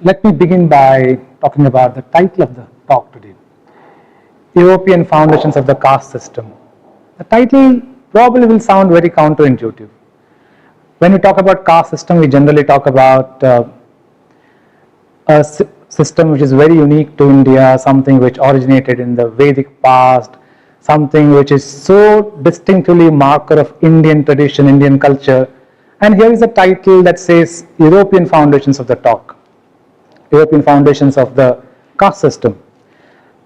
Let me begin by talking about the title of the talk today, European Foundations of the Caste System. The title probably will sound very counterintuitive. When we talk about caste system, we generally talk about a system which is very unique to India, something which originated in the Vedic past, something which is so distinctively marker of Indian tradition, Indian culture. And here is a title that says European Foundations of the Talk. European Foundations of the Caste System.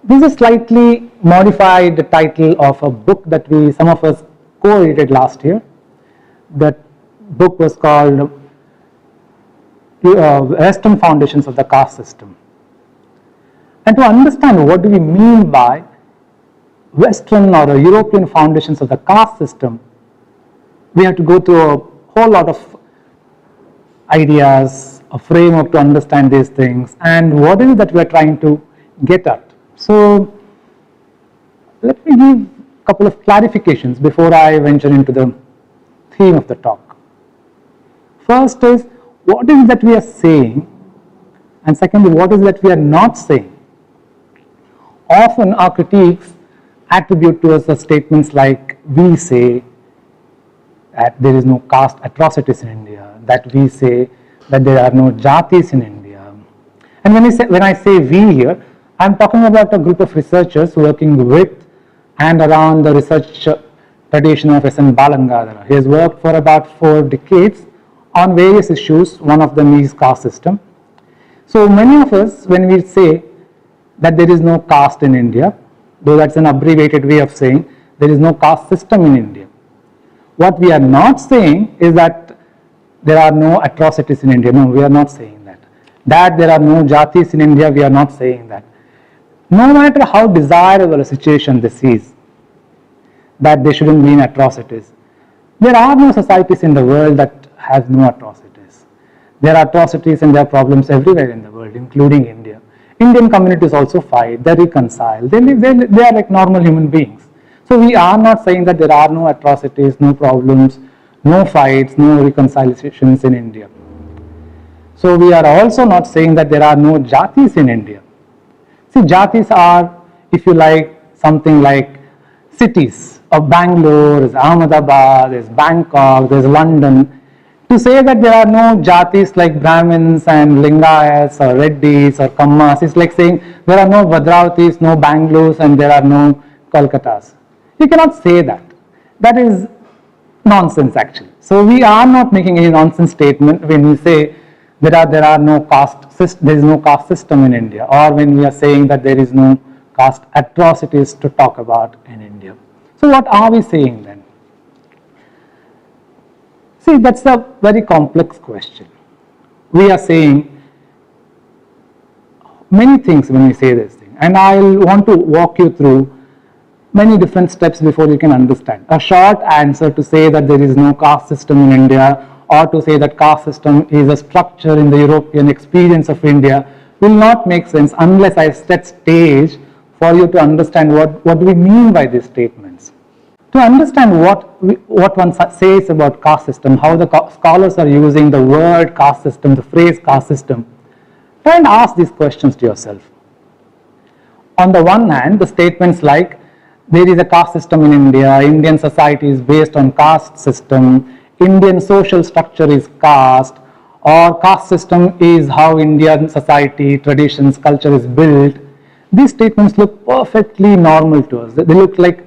This is a slightly modified title of a book that some of us co-edited last year. That book was called Western Foundations of the Caste System. And to understand what do we mean by Western or European Foundations of the Caste System, we have to go through a whole lot of ideas, a framework to understand these things, and what is it that we are trying to get at. So let me give a couple of clarifications before I venture into the theme of the talk. First is, what is it that we are saying, and secondly, what is it that we are not saying. Often our critiques attribute to us statements like, we say that there is no caste atrocities in India, that we say that there are no jatis in India. And when I say we here, I am talking about a group of researchers working with and around the research tradition of S.N. Balangadhara. He has worked for about 4 decades on various issues, one of them is caste system. So many of us, when we say that there is no caste in India, though that's an abbreviated way of saying there is no caste system in India, what we are not saying is that there are no atrocities in India. No, we are not saying that. That there are no jatis in India, we are not saying that. No matter how desirable a situation this is, that there shouldn't be atrocities, there are no societies in the world that have no atrocities. There are atrocities and there are problems everywhere in the world, including India. Indian communities also fight, they reconcile, they are like normal human beings. So we are not saying that there are no atrocities, no problems, no fights, no reconciliations in India. So we are also not saying that there are no jatis in India. See, jatis are, if you like, something like cities of Bangalore, there's Ahmedabad, there's Bangkok, there's London. To say that there are no jatis like Brahmins and Lingayats or Reddis or Kammas, it's like saying there are no Bhadravatis, no Bangalores, and there are no Kolkatas. You cannot say that. That is nonsense actually. So we are not making any nonsense statement when we say there is no caste system in India, or when we are saying that there is no caste atrocities to talk about in India. So what are we saying then? See, that's a very complex question. We are saying many things when we say this thing, and I'll want to walk you through many different steps before you can understand. A short answer to say that there is no caste system in India, or to say that caste system is a structure in the European experience of India, will not make sense unless I set stage for you to understand what do we mean by these statements. To understand what one says about caste system, how the scholars are using the word caste system, the phrase caste system, try and ask these questions to yourself. On the one hand, the statements like, there is a caste system in India, Indian society is based on caste system, Indian social structure is caste, or caste system is how Indian society, traditions, culture is built. These statements look perfectly normal to us. They look like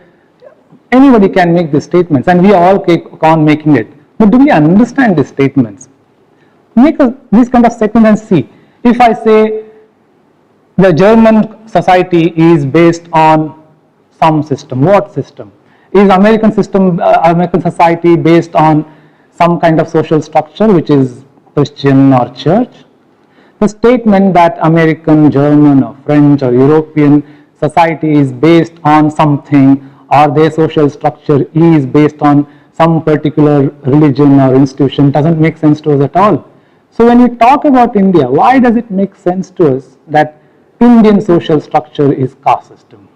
anybody can make these statements, and we all keep on making it. But do we understand these statements? Make these kind of statements and see. If I say the German society is based on some system, what system? Is American society based on some kind of social structure which is Christian or church? The statement that American, German or French or European society is based on something, or their social structure is based on some particular religion or institution, doesn't make sense to us at all. So when we talk about India, why does it make sense to us that Indian social structure is caste system?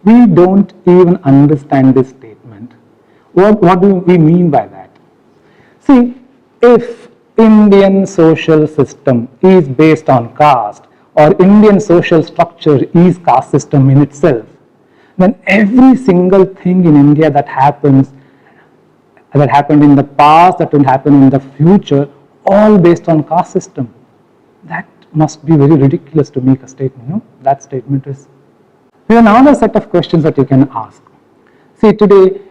We don't even understand this statement. What do we mean by that? See, if Indian social system is based on caste, or Indian social structure is caste system in itself, then every single thing in India that happened in the past, that will happen in the future, all based on caste system. That must be very ridiculous to make a statement, no? That statement is. There are another set of questions that you can ask. See, today,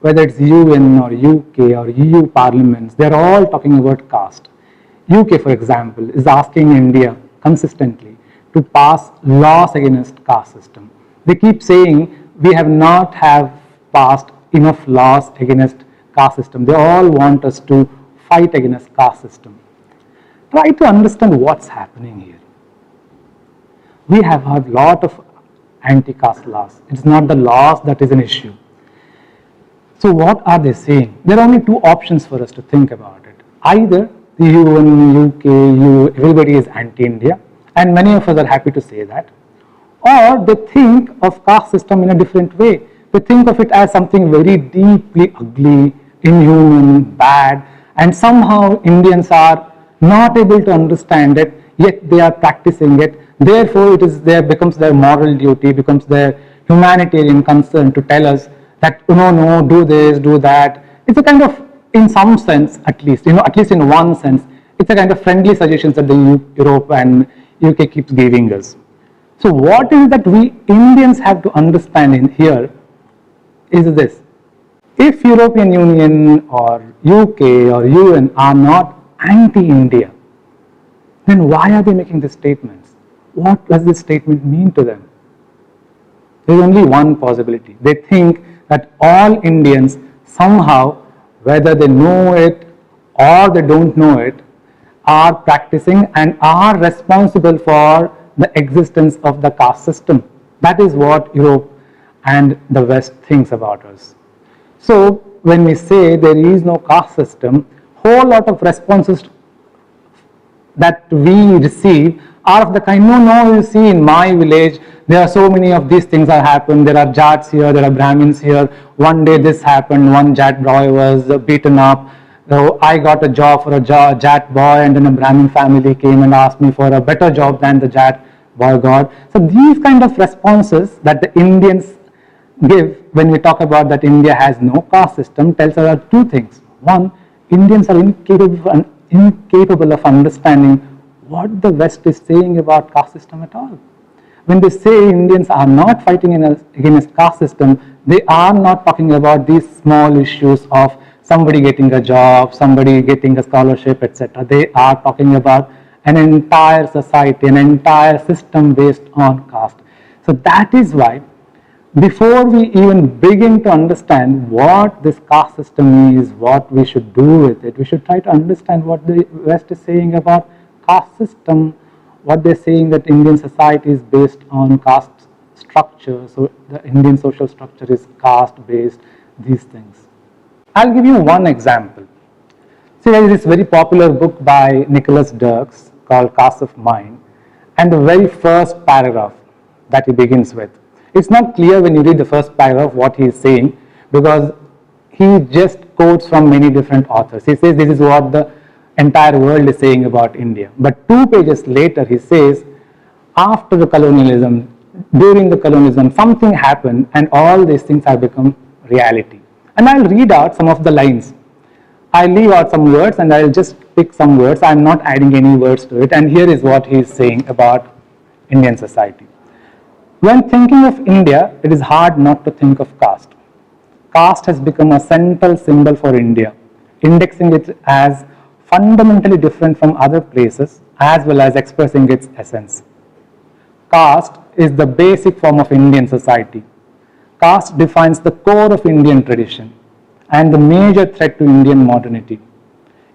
whether it's UN or UK or EU parliaments, they're all talking about caste. UK, for example, is asking India consistently to pass laws against caste system. They keep saying we have not passed enough laws against caste system. They all want us to fight against caste system. Try to understand what's happening here. We have had a lot of anti-caste laws. It's not the laws that is an issue. So what are they saying? There are only two options for us to think about it. Either the UN, UK, EU, everybody is anti-India, and many of us are happy to say that, or they think of caste system in a different way. They think of it as something very deeply ugly, inhuman, bad, and somehow Indians are not able to understand it, yet they are practicing it. Therefore, becomes their moral duty, becomes their humanitarian concern to tell us that no, do this, do that. It's a kind of, in some sense, at least in one sense, it's a kind of friendly suggestions that the Europe and UK keeps giving us. So what is that we Indians have to understand in here is this: if European Union or UK or UN are not anti-India, then why are they making these statements? What does this statement mean to them? There is only one possibility. They think that all Indians somehow, whether they know it or they don't know it, are practicing and are responsible for the existence of the caste system. That is what Europe and the West thinks about us. So when we say there is no caste system, whole lot of responses that we receive are of the kind, no, you see in my village there are so many of these things that happen. There are Jats here, there are Brahmins here. One day this happened, one Jat boy was beaten up. So I got a job for a Jat boy, and then a Brahmin family came and asked me for a better job than the Jat boy got. So these kind of responses that the Indians give when we talk about that India has no caste system tells us two things. One, Indians are incapable of understanding what the West is saying about caste system at all. When they say Indians are not fighting against caste system, they are not talking about these small issues of somebody getting a job, somebody getting a scholarship, etc. They are talking about an entire society, an entire system based on caste. So that is why before we even begin to understand what this caste system is, what we should do with it, we should try to understand what the West is saying about caste system, what they're saying that Indian society is based on caste structure. So the Indian social structure is caste based, these things. I'll give you one example. See, there is this very popular book by Nicholas Dirks called Caste of Mind, and the very first paragraph that he begins with, it's not clear when you read the first paragraph what he is saying, because he just quotes from many different authors. He says this is what the entire world is saying about India. But 2 pages later he says, after the colonialism, during the colonialism, something happened and all these things have become reality. And I'll read out some of the lines. I'll leave out some words and I'll just pick some words. I'm not adding any words to it. And here is what he is saying about Indian society. When thinking of India, it is hard not to think of caste. Caste has become a central symbol for India, indexing it as fundamentally different from other places as well as expressing its essence. Caste is the basic form of Indian society. Caste defines the core of Indian tradition and the major threat to Indian modernity.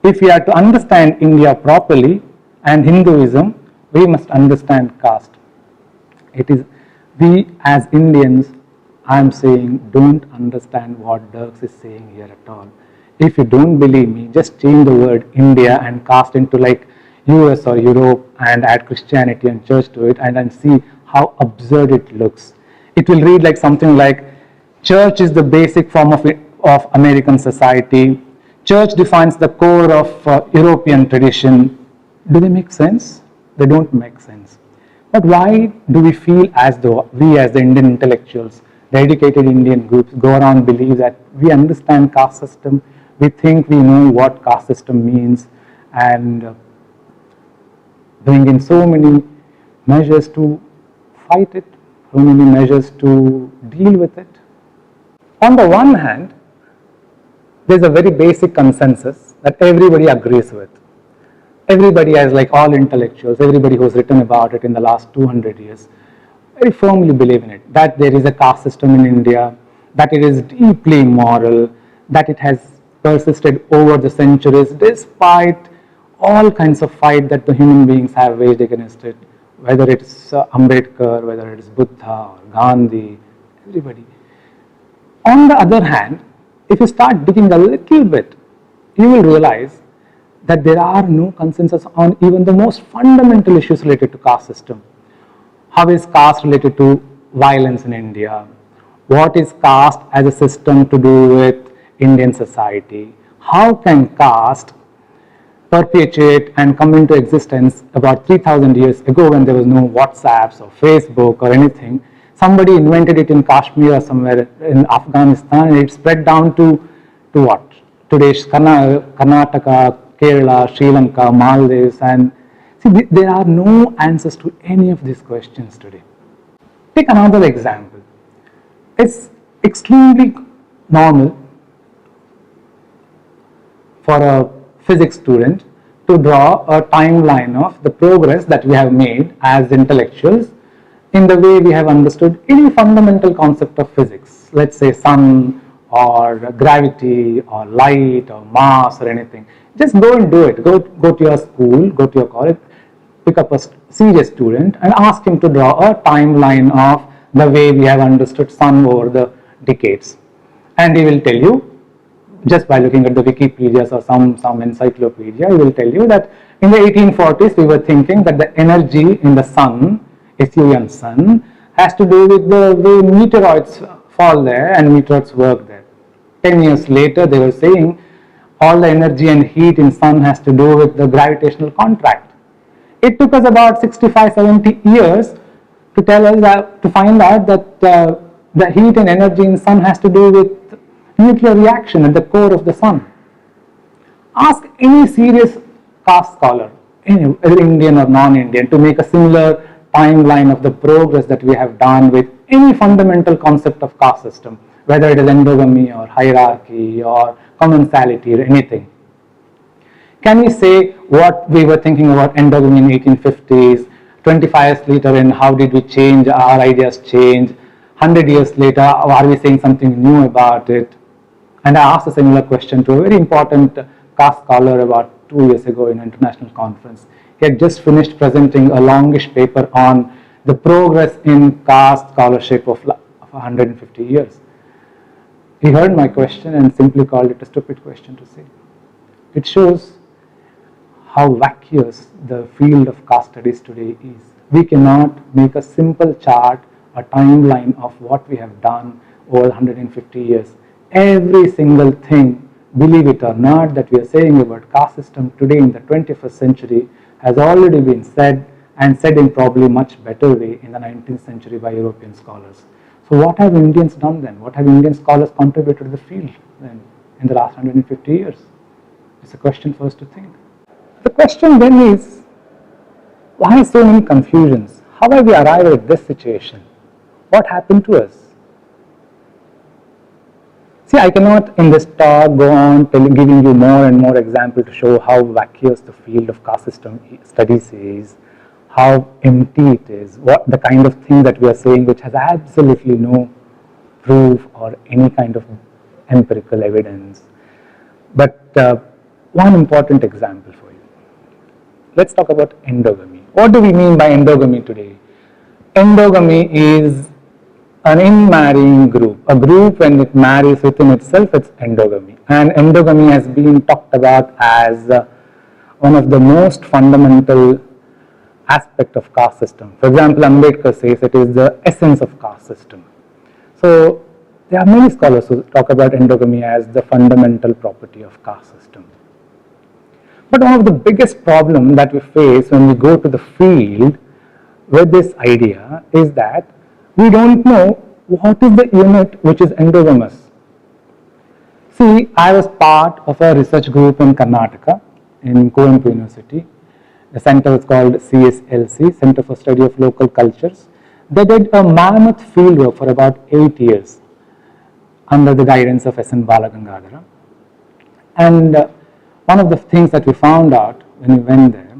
If we are to understand India properly and Hinduism, we must understand caste. It is we as Indians, I am saying, don't understand what Dirks is saying here at all. If you don't believe me, just change the word India and caste into like US or Europe and add Christianity and church to it and then see how absurd it looks. It will read like something like, church is the basic form of American society. Church defines the core of European tradition. Do they make sense? They don't make sense. But why do we feel as though we as the Indian intellectuals, the educated Indian groups go around believe that we understand caste system, we think we know what caste system means and bring in so many measures to fight it, so many measures to deal with it? On the one hand, there's a very basic consensus that everybody agrees with. Everybody, as like all intellectuals, everybody who's written about it in the last 200 years, very firmly believe in it, that there is a caste system in India, that it is deeply immoral, that it has persisted over the centuries despite all kinds of fight that the human beings have waged against it, whether it's Ambedkar, whether it's Buddha or Gandhi, everybody. On the other hand, if you start digging a little bit, you will realize that there are no consensus on even the most fundamental issues related to caste system. How is caste related to violence in India? What is caste as a system to do with Indian society? How can caste perpetuate and come into existence about 3,000 years ago when there was no WhatsApps or Facebook or anything? Somebody invented it in Kashmir or somewhere in Afghanistan and it spread down to what? Today's Karnataka, Kerala, Sri Lanka, Maldives, and see, there are no answers to any of these questions today. Take another example. It's extremely normal for a physics student to draw a timeline of the progress that we have made as intellectuals in the way we have understood any fundamental concept of physics, let's say sun or gravity or light or mass or anything. Just go and do it. Go to your school, go to your college, pick up a serious student and ask him to draw a timeline of the way we have understood sun over the decades. And he will tell you, just by looking at the Wikipedias or some encyclopedia, he will tell you that in the 1840s we were thinking that the energy in the sun, SUN sun, has to do with the way meteoroids fall there and meteoroids work there. 10 years later they were saying all the energy and heat in sun has to do with the gravitational contract. It took us about 65-70 years to tell us that, to find out that the heat and energy in sun has to do with nuclear reaction at the core of the sun. Ask any serious caste scholar, any Indian or non-Indian, to make a similar timeline of the progress that we have done with any fundamental concept of caste system, whether it is endogamy or hierarchy or commensality or anything. Can we say what we were thinking about endogamy in 1850s, 25 years later, and how did we change, our ideas change, 100 years later, are we saying something new about it? And I asked a similar question to a very important caste scholar about 2 years ago in an international conference. He had just finished presenting a longish paper on the progress in caste scholarship of 150 years. He heard my question and simply called it a stupid question to say. It shows how vacuous the field of caste studies today is. We cannot make a simple chart, a timeline of what we have done over 150 years. Every single thing, believe it or not, that we are saying about caste system today in the 21st century has already been said, and said in probably much better way in the 19th century by European scholars. So what have Indians done then? What have Indian scholars contributed to the field then in the last 150 years? It's a question for us to think. The question then is, why so many confusions? How have we arrived at this situation? What happened to us? See, I cannot in this talk go on giving you more and more examples to show how vacuous the field of caste system studies is, how empty it is, what the kind of thing that we are saying which has absolutely no proof or any kind of empirical evidence. But one important example for you. Let's talk about endogamy. What do we mean by endogamy today? Endogamy is an in-marrying group. A group, when it marries within itself, it's endogamy. And endogamy has been talked about as one of the most fundamental aspect of caste system. For example, Ambedkar says it is the essence of caste system. So there are many scholars who talk about endogamy as the fundamental property of caste system. But one of the biggest problems that we face when we go to the field with this idea is that we don't know what is the unit which is endogamous. See, I was part of a research group in Karnataka in Coimbatore University. The center is called CSLC, Center for Study of Local Cultures. They did a mammoth fieldwork for about 8 years under the guidance of S.N. Balagangadhara. And one of the things that we found out when we went there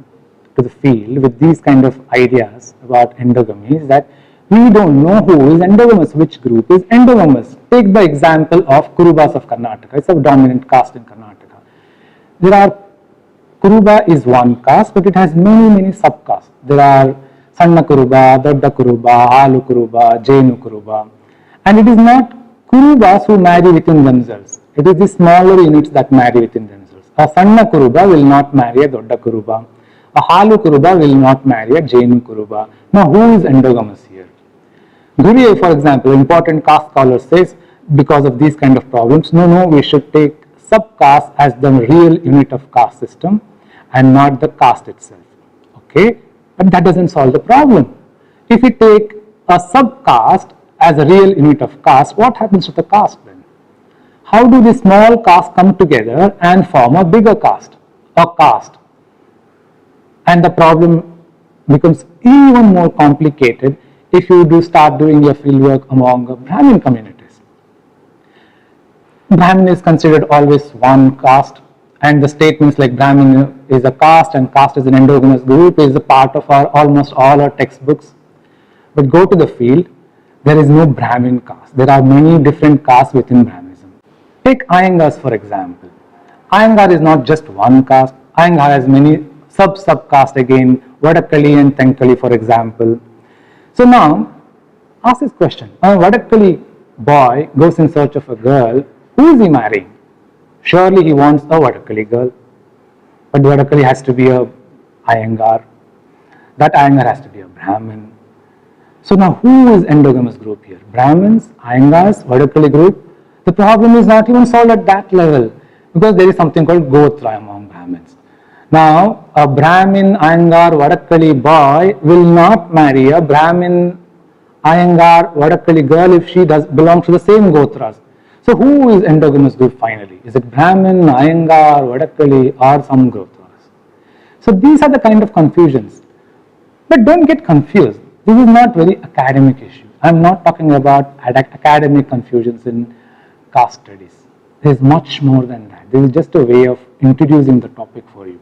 to the field with these kind of ideas about endogamy is that we don't know who is endogamous, which group is endogamous. Take the example of Kurubas of Karnataka. It's a dominant caste in Karnataka. Kuruba is one caste, but it has many subcastes. There are Sanna Kuruba, Dodda Kuruba, Alu Kuruba, Jainu Kuruba. And it is not Kurubas who marry within themselves. It is the smaller units that marry within themselves. A Sanna Kuruba will not marry a Dodda Kuruba. A Halu Kuruba will not marry a Jainu Kuruba. Now, who is endogamous here? Guriye, for example, important caste scholar says, because of these kind of problems, no, we should take subcaste as the real unit of caste system and not the caste itself. Okay, but that doesn't solve the problem. If we take a subcaste as a real unit of caste, what happens to the caste then? How do the small castes come together and form a bigger caste, a caste? And the problem becomes even more complicated if you do start doing your fieldwork among Brahmin communities. Brahmin is considered always one caste, and the statements like Brahmin is a caste and caste is an endogamous group is a part of almost all our textbooks. But go to the field, there is no Brahmin caste. There are many different castes within Brahminism. Take Iyengars for example. Iyengar is not just one caste. Iyengar has many sub-caste again, Vadakali and Tenkali for example. So now, ask this question. A Vadakali boy goes in search of a girl. Who is he marrying? Surely he wants a Vadakali girl. But Vadakali has to be a Iyengar. That Iyengar has to be a Brahmin. So now who is endogamous group here? Brahmins, Iyengars, Vadakali group. The problem is not even solved at that level because there is something called Gotra among Brahmins. Now a Brahmin, Iyengar, Vadakali boy will not marry a Brahmin, Iyengar, Vadakali girl if she belongs to the same Gotras. So who is endogamous group finally? Is it Brahmin, Iyengar, Vadakali or some Gotras? So these are the kind of confusions. But don't get confused. This is not very academic issue. I am not talking about academic confusions in caste studies. There is much more than that. This is just a way of introducing the topic for you.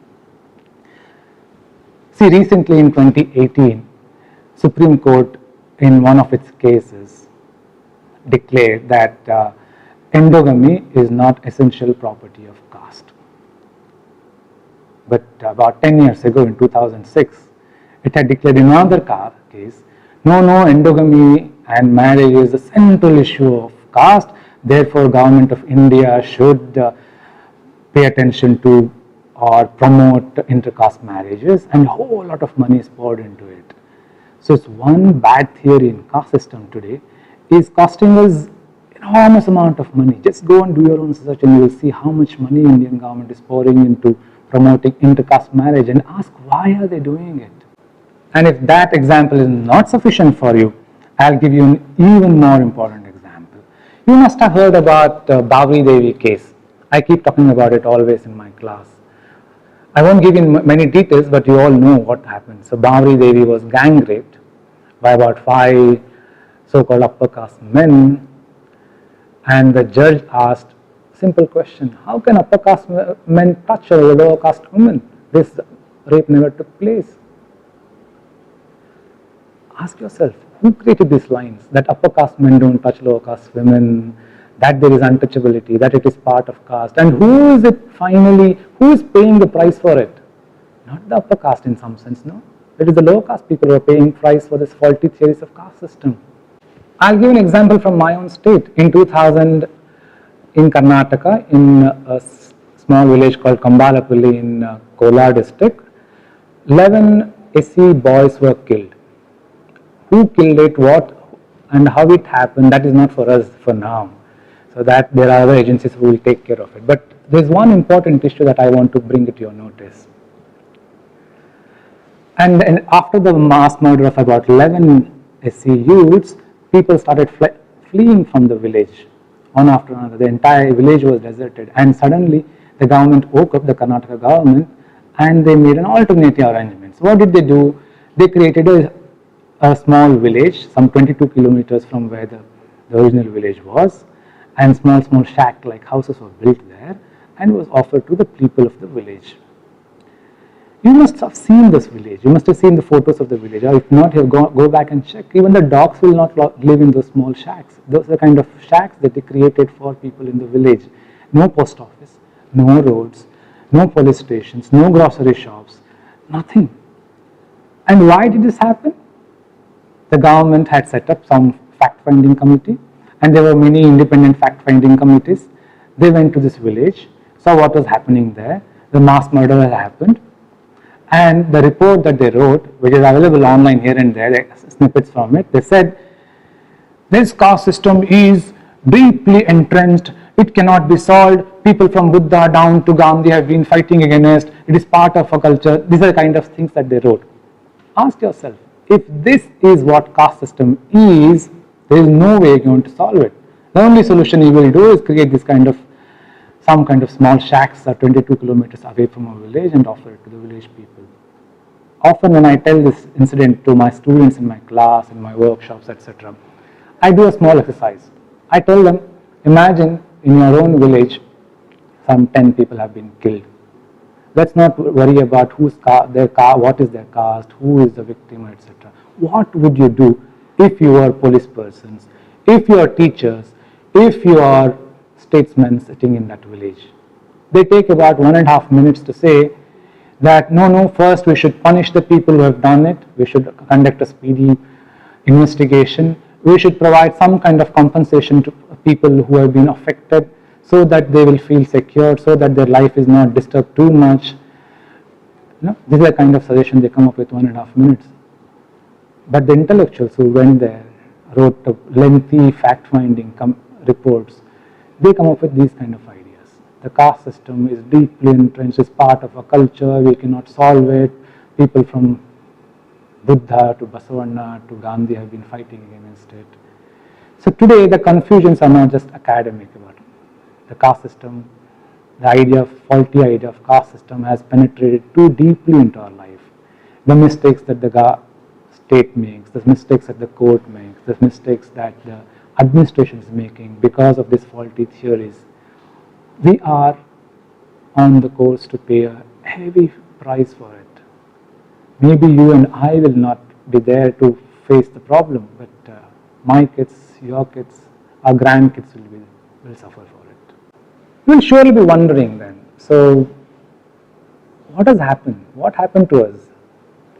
See, recently in 2018, Supreme Court in one of its cases declared that endogamy is not essential property of caste. But about 10 years ago in 2006, it had declared in another case, no, endogamy and marriage is a central issue of caste, therefore government of India should pay attention to or promote intercaste marriages, and a whole lot of money is poured into it. So it's one bad theory in caste system today is costing us enormous amount of money. Just go and do your own research and you will see how much money Indian government is pouring into promoting intercaste marriage, and ask why are they doing it. And if that example is not sufficient for you, I'll give you an even more important example. You must have heard about Bhavri Devi case. I keep talking about it always in my class. I won't give you many details, but you all know what happened. So Bhavri Devi was gang raped by about 5 so-called upper caste men, and the judge asked a simple question: how can upper caste men touch a lower caste woman? This rape never took place. Ask yourself, who created these lines that upper caste men don't touch lower caste women, that there is untouchability, that it is part of caste, and who is it finally, who is paying the price for it? Not the upper caste in some sense, no. It is the lower caste people who are paying price for this faulty theories of caste system. I'll give an example from my own state. In 2000, in Karnataka, in a small village called Kambalapalli in Kolar district. 11 SC boys were killed. Who killed it, what and how it happened, that is not for us for now. So that there are other agencies who will take care of it. But there is one important issue that I want to bring to your notice. And after the mass murder of about 11 SC youths, people started fleeing from the village, one after another. The entire village was deserted, and suddenly the government woke up, the Karnataka government, and they made an alternative arrangement. So what did they do? They created a small village, some 22 kilometers from where the original village was, and small shack-like houses were built there, and was offered to the people of the village. You must have seen this village. You must have seen the photos of the village. Or if not, you go back and check. Even the dogs will not live in those small shacks. Those are the kind of shacks that they created for people in the village. No post office, no roads, no police stations, no grocery shops, nothing. And why did this happen? The government had set up some fact-finding committee, and there were many independent fact-finding committees. They went to this village, saw what was happening there. The mass murder had happened. And the report that they wrote, which is available online here and there, snippets from it, they said, this caste system is deeply entrenched, it cannot be solved, people from Buddha down to Gandhi have been fighting against, it is part of a culture. These are the kind of things that they wrote. Ask yourself, if this is what caste system is, there is no way you're going to solve it. The only solution you will do is create this kind of some kind of small shacks 22 kilometers away from our village and offer it to the village people. Often when I tell this incident to my students in my class, in my workshops, etc., I do a small exercise. I tell them, imagine in your own village, some 10 people have been killed. Let's not worry about what is their caste, who is the victim, etc. What would you do if you are police persons, if you are teachers, if you are statesmen sitting in that village? They take about 1.5 minutes to say that no, first we should punish the people who have done it, we should conduct a speedy investigation, we should provide some kind of compensation to people who have been affected so that they will feel secure, so that their life is not disturbed too much. This is the kind of suggestion they come up with 1.5 minutes. But the intellectuals who went there, wrote lengthy fact-finding reports, they come up with these kind of ideas. The caste system is deeply entrenched, it's part of a culture, we cannot solve it. People from Buddha to Basavanna to Gandhi have been fighting against it. So today the confusions are not just academic about it. The caste system, the faulty idea of caste system has penetrated too deeply into our life. The mistakes that the state makes, the mistakes that the court makes, the mistakes that the administration is making because of these faulty theories, we are on the course to pay a heavy price for it. Maybe you and I will not be there to face the problem, but my kids, your kids, our grandkids will suffer for it. You will surely be wondering then, so what has happened? What happened to us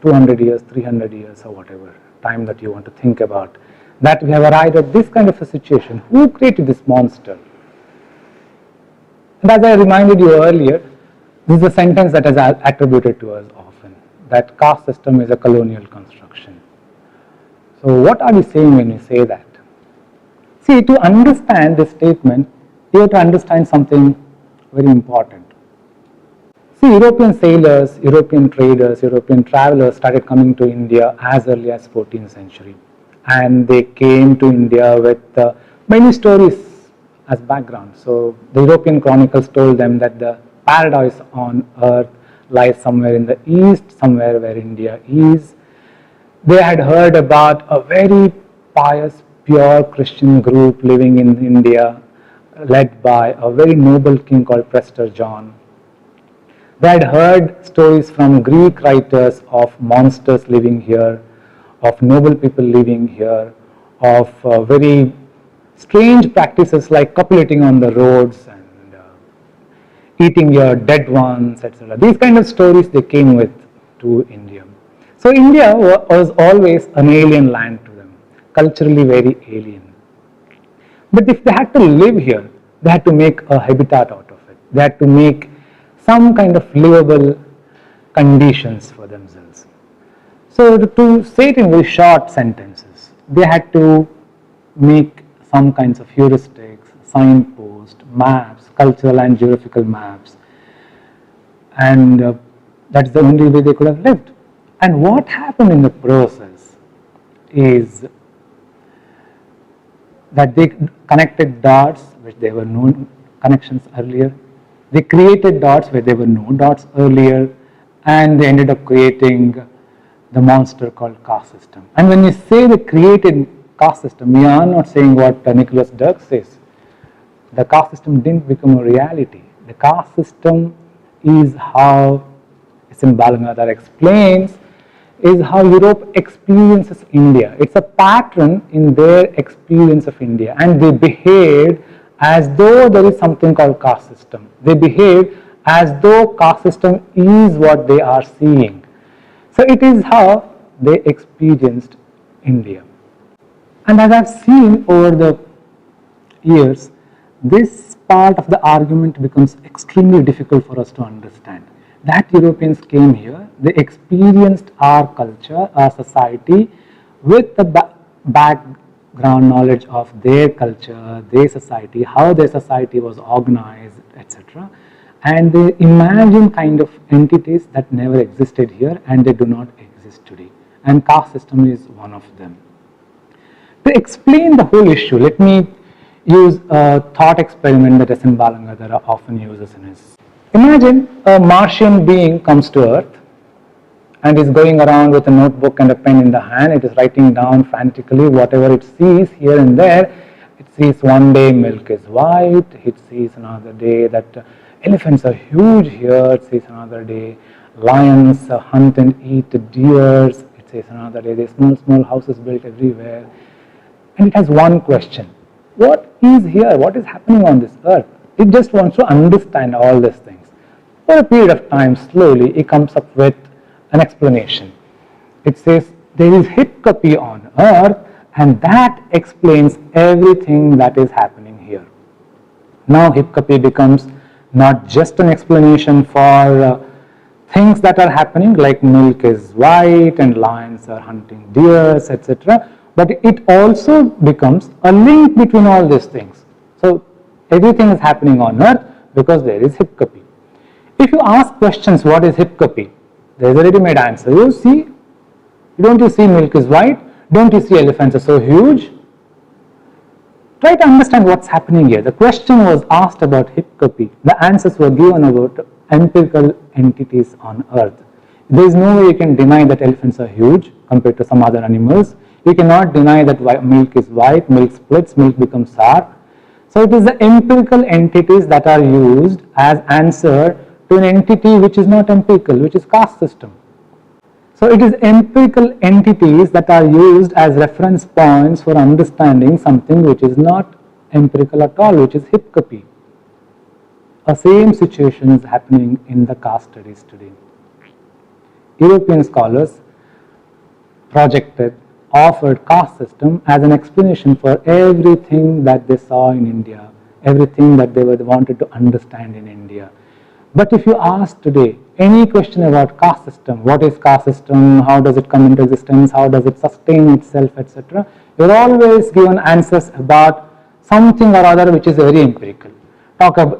200 years, 300 years or whatever time that you want to think about, that we have arrived at this kind of a situation? Who created this monster? And as I reminded you earlier, this is a sentence that is attributed to us often, that caste system is a colonial construction. So what are we saying when we say that? See, to understand this statement, you have to understand something very important. See, European sailors, European traders, European travelers started coming to India as early as 14th century. And they came to India with many stories as background. So the European chronicles told them that the paradise on earth lies somewhere in the east, somewhere where India is. They had heard about a very pious, pure Christian group living in India, led by a very noble king called Prester John. They had heard stories from Greek writers of monsters living here, of noble people living here, of very strange practices like copulating on the roads and eating your dead ones, etc. These kind of stories they came with to India. So India was always an alien land to them, culturally very alien. But if they had to live here, they had to make a habitat out of it. They had to make some kind of livable conditions for themselves. So to say it in very short sentences, they had to make some kinds of heuristics, signposts, maps, cultural and geographical maps, and that's the only way they could have lived. And what happened in the process is that they connected dots which there were no connections earlier. They created dots where there were no dots earlier, and they ended up creating the monster called caste system. And when we say they created caste system, we are not saying what Nicholas Dirks says. The caste system didn't become a reality. The caste system is how S.N. Balangadhar explains, is how Europe experiences India. It's a pattern in their experience of India, and they behaved as though there is something called caste system. They behaved as though caste system is what they are seeing. So it is how they experienced India. And as I've seen over the years, this part of the argument becomes extremely difficult for us to understand. That Europeans came here, they experienced our culture, our society with the background knowledge of their culture, their society, how their society was organized, etc. And they imagine kind of entities that never existed here and they do not exist today. And caste system is one of them. To explain the whole issue, let me use a thought experiment that S.N. Balangadhar often uses in his. Imagine a Martian being comes to Earth and is going around with a notebook and a pen in the hand. It is writing down frantically whatever it sees here and there. It sees one day milk is white, it sees another day that elephants are huge here, it sees another day lions hunt and eat deers, it says another day there's small houses built everywhere. And it has one question: what is here? What is happening on this earth? It just wants to understand all these things. For a period of time, slowly, it comes up with an explanation. It says there is hiccupy on earth, and that explains everything that is happening here. Now hiccupy becomes not just an explanation for things that are happening, like milk is white and lions are hunting deers, etc. But it also becomes a link between all these things. So everything is happening on earth because there is hiccupy. If you ask questions, what is hiccupy? There is a ready-made answer. You see, don't you see milk is white? Don't you see elephants are so huge? Try to understand what's happening here. The question was asked about hiccupy. The answers were given about empirical entities on earth. There is no way you can deny that elephants are huge compared to some other animals. You cannot deny that milk is white, milk splits, milk becomes sour. So it is the empirical entities that are used as answer to an entity which is not empirical, which is caste system. So it is empirical entities that are used as reference points for understanding something which is not empirical at all, which is hiccupy. A same situation is happening in the caste studies today. European scholars offered caste system as an explanation for everything that they saw in India, everything that they wanted to understand in India. But if you ask today any question about caste system, what is caste system, how does it come into existence, how does it sustain itself, etc., you're always given answers about something or other which is very empirical.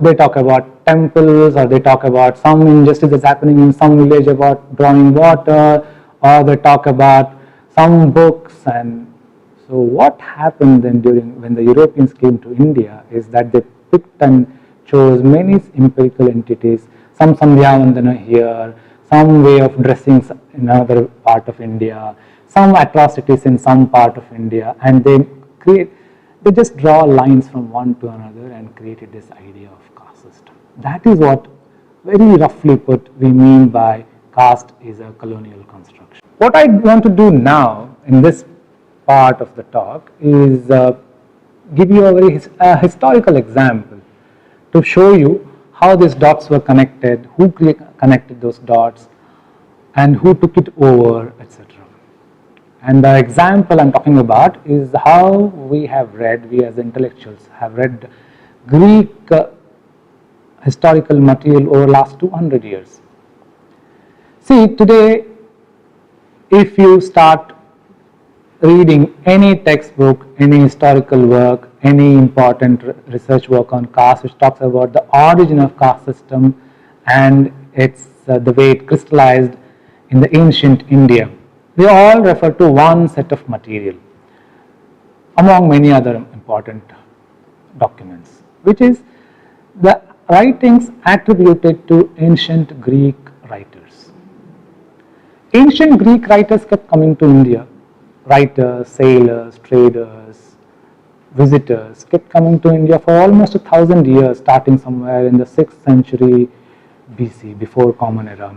They talk about temples, or they talk about some injustice that's happening in some village about drawing water, or they talk about some books. And so what happened then when the Europeans came to India is that they picked and chose many empirical entities, some Sandhya Vandana here, some way of dressing in another part of India, some atrocities in some part of India, and they just draw lines from one to another and created this idea of caste system. That is what, very roughly put, we mean by caste is a colonial construction. What I want to do now in this part of the talk is give you a very historical example to show you how these dots were connected, who connected those dots, and who took it over, etc. And the example I'm talking about is how we as intellectuals have read Greek historical material over the last 200 years. See, today, if you start reading any textbook, any historical work, any important research work on caste which talks about the origin of caste system and its the way it crystallized in the ancient India, they all refer to one set of material among many other important documents, which is the writings attributed to ancient Greek writers. Ancient Greek writers kept coming to India. Writers, sailors, traders, visitors kept coming to India for almost 1,000 years, starting somewhere in the 6th century BC, before Common Era.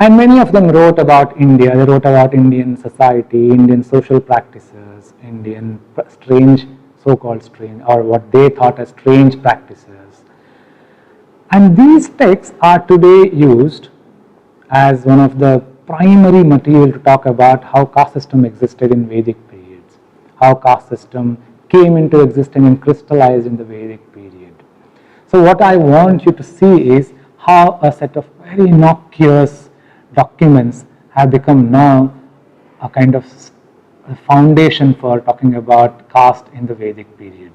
And many of them wrote about India. They wrote about Indian society, Indian social practices, Indian strange, so-called strange, or what they thought as strange practices. And these texts are today used as one of the primary material to talk about how caste system existed in Vedic periods, how caste system came into existence and crystallized in the Vedic period. So what I want you to see is how a set of very innocuous documents have become now a kind of foundation for talking about caste in the Vedic period.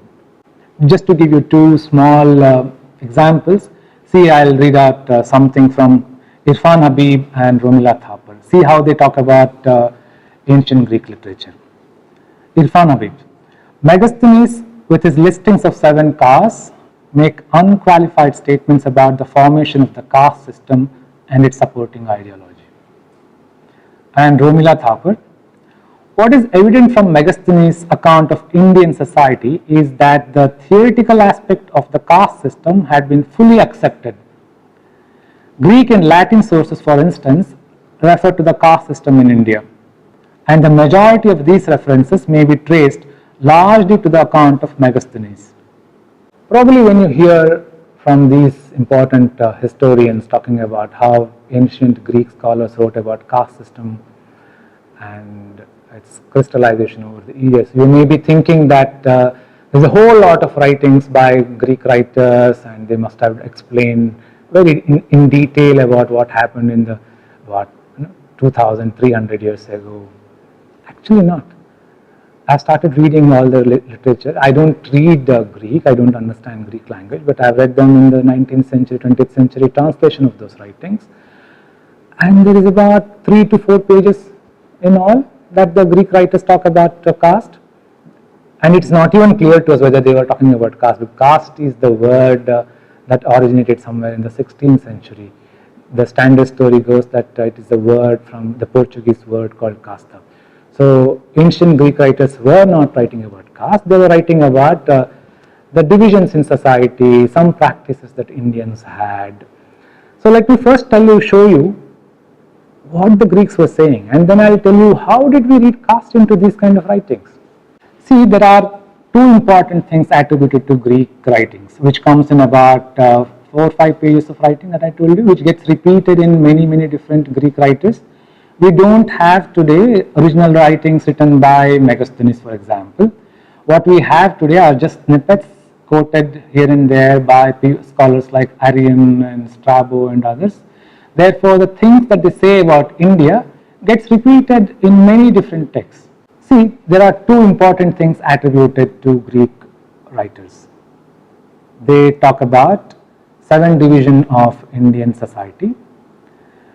Just to give you two small examples, see, I'll read out something from Irfan Habib and Romila Thapar. See how they talk about ancient Greek literature. Irfan Habib, Megasthenes, with his listings of 7 castes, make unqualified statements about the formation of the caste system and its supporting ideology. And Romila Thapar, what is evident from Megasthenes' account of Indian society is that the theoretical aspect of the caste system had been fully accepted. Greek and Latin sources, for instance, refer to the caste system in India, and the majority of these references may be traced largely to the account of Megasthenes. Probably when you hear from these important historians talking about how ancient Greek scholars wrote about caste system and its crystallization over the years, you may be thinking that there's a whole lot of writings by Greek writers and they must have explained very in detail about what happened in the 2,300 years ago. Actually not. I started reading all the literature. I don't read Greek, I don't understand Greek language, but I've read them in the 19th century, 20th century translation of those writings. And there is about 3 to 4 pages in all that the Greek writers talk about caste. And it's not even clear to us whether they were talking about caste, because caste is the word that originated somewhere in the 16th century. The standard story goes that it is a word from the Portuguese word called casta. So ancient Greek writers were not writing about caste, they were writing about the divisions in society, some practices that Indians had. So let me first show you what the Greeks were saying, and then I'll tell you how did we read caste into these kind of writings. See, there are 2 important things attributed to Greek writings, which comes in about 4 or 5 pages of writing that I told you, which gets repeated in many different Greek writers. We don't have today original writings written by Megasthenes, for example. What we have today are just snippets quoted here and there by scholars like Arian and Strabo and others. Therefore, the things that they say about India gets repeated in many different texts. See, there are 2 important things attributed to Greek writers. They talk about 7 divisions of Indian society.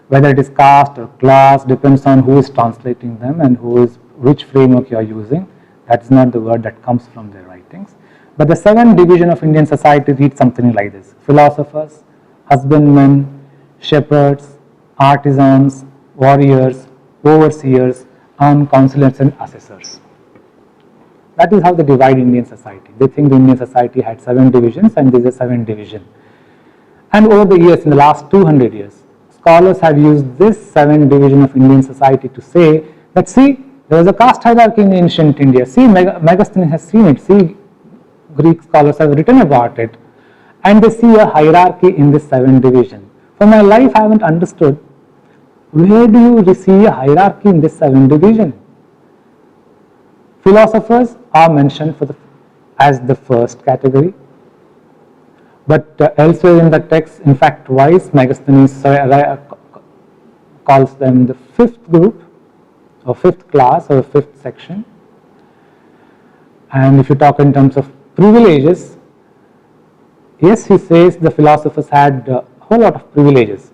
Whether it is caste or class depends on who is translating them and which framework you are using. That's not the word that comes from their writings. But the 7 divisions of Indian society read something like this: philosophers, husbandmen, shepherds, artisans, warriors, overseers, and counselors and assessors. That is how they divide Indian society. They think the Indian society had 7 divisions and these are 7 divisions. And over the years, in the last 200 years, scholars have used this 7 division of Indian society to say that, see, there was a caste hierarchy in ancient India. See, Megasthenes has seen it. See, Greek scholars have written about it. And they see a hierarchy in this 7 division. For my life, I haven't understood, where do you see a hierarchy in this 7 division? Philosophers are mentioned as the first category. But elsewhere in the text, in fact, twice Megasthenes calls them the fifth group, or fifth class, or fifth section. And if you talk in terms of privileges, yes, he says the philosophers had a whole lot of privileges,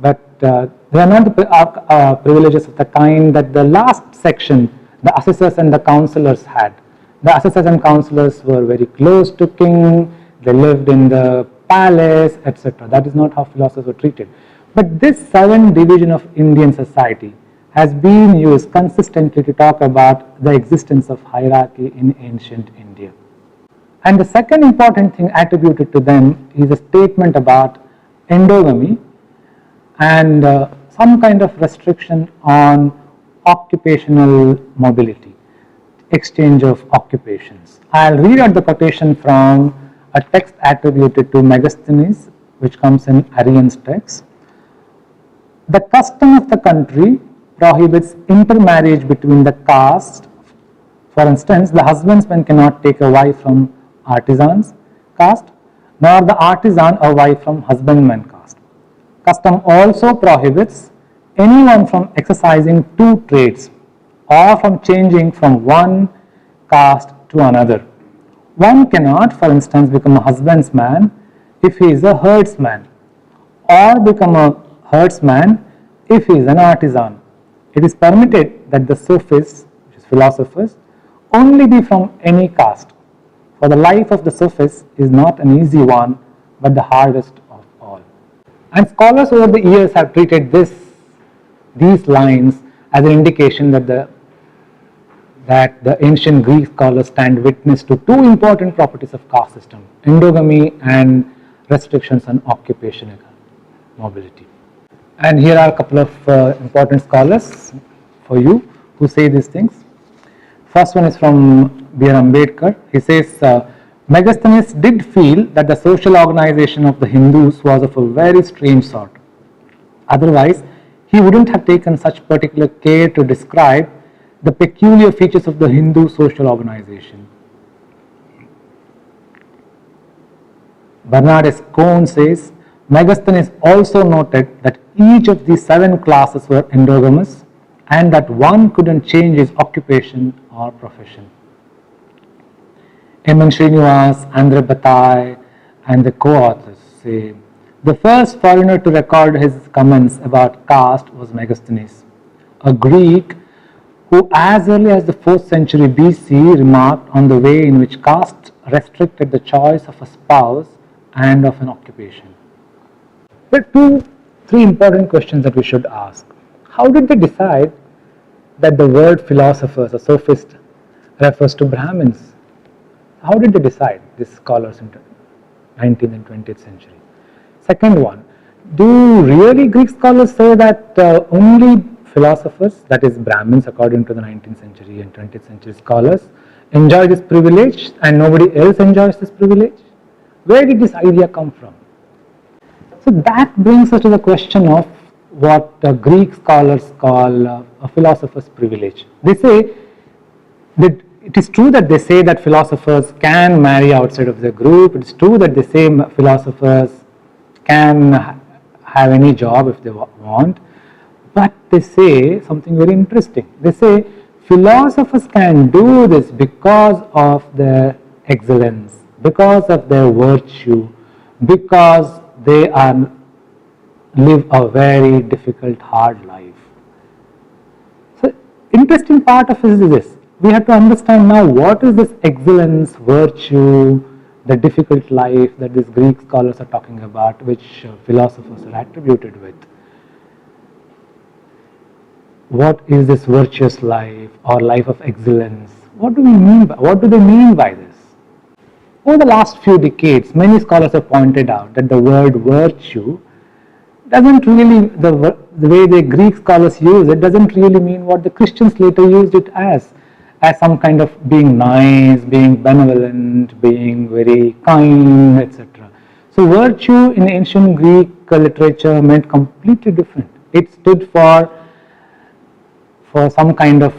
but they are not the privileges of the kind that the last section, the assessors and the counselors had. The assessors and counselors were very close to king, they lived in the palace, etc. That is not how philosophers were treated. But this 7th division of Indian society has been used consistently to talk about the existence of hierarchy in ancient India. And the second important thing attributed to them is a statement about endogamy and some kind of restriction on occupational mobility, exchange of occupations. I'll read out the quotation from a text attributed to Megasthenes, which comes in Arrian's text. The custom of the country prohibits intermarriage between the castes. For instance, the husbandman cannot take a wife from artisan's caste, nor the artisan a wife from husbandman caste. Custom also prohibits anyone from exercising two trades or from changing from one caste to another. One cannot, for instance, become a husbandman if he is a herdsman, or become a herdsman if he is an artisan. It is permitted that the sophists, which is philosophers, only be from any caste, for the life of the sophist is not an easy one, but the hardest of all. And scholars over the years have treated these lines as an indication that the ancient Greek scholars stand witness to two important properties of caste system: endogamy and restrictions on occupational mobility. And here are a couple of important scholars for you who say these things. First one is from B.R. Ambedkar. He says, Megasthenes did feel that the social organization of the Hindus was of a very strange sort. Otherwise, he wouldn't have taken such particular care to describe the peculiar features of the Hindu social organization. Bernard S. Cohn says, Megasthenes also noted that each of these 7 classes were endogamous and that one couldn't change his occupation or profession. M. N. Srinivas, Andre Bataille, and the co-authors say, the first foreigner to record his comments about caste was Megasthenes, a Greek who as early as the 4th century BC remarked on the way in which caste restricted the choice of a spouse and of an occupation. There are 3 important questions that we should ask. How did they decide that the word philosophers or sophists refers to Brahmins? How did they decide, these scholars in the 19th and 20th century? Second one, do really Greek scholars say that only philosophers, that is Brahmins according to the 19th century and 20th century scholars, enjoy this privilege and nobody else enjoys this privilege? Where did this idea come from? So that brings us to the question of what Greek scholars call a philosopher's privilege. They say that it is true that they say that philosophers can marry outside of their group. It is true that they say philosophers can have any job if they want. But they say something very interesting. They say philosophers can do this because of their excellence, because of their virtue, because they live a very difficult, hard life. So, interesting part of it is this. We have to understand now what is this excellence, virtue, the difficult life that these Greek scholars are talking about, which philosophers are attributed with. What is this virtuous life or life of excellence? What do they mean by this? Over the last few decades, many scholars have pointed out that the word virtue doesn't really, the way the Greek scholars use it, doesn't really mean what the Christians later used it as some kind of being nice, being benevolent, being very kind, etc. So virtue in ancient Greek literature meant completely different. It stood for some kind of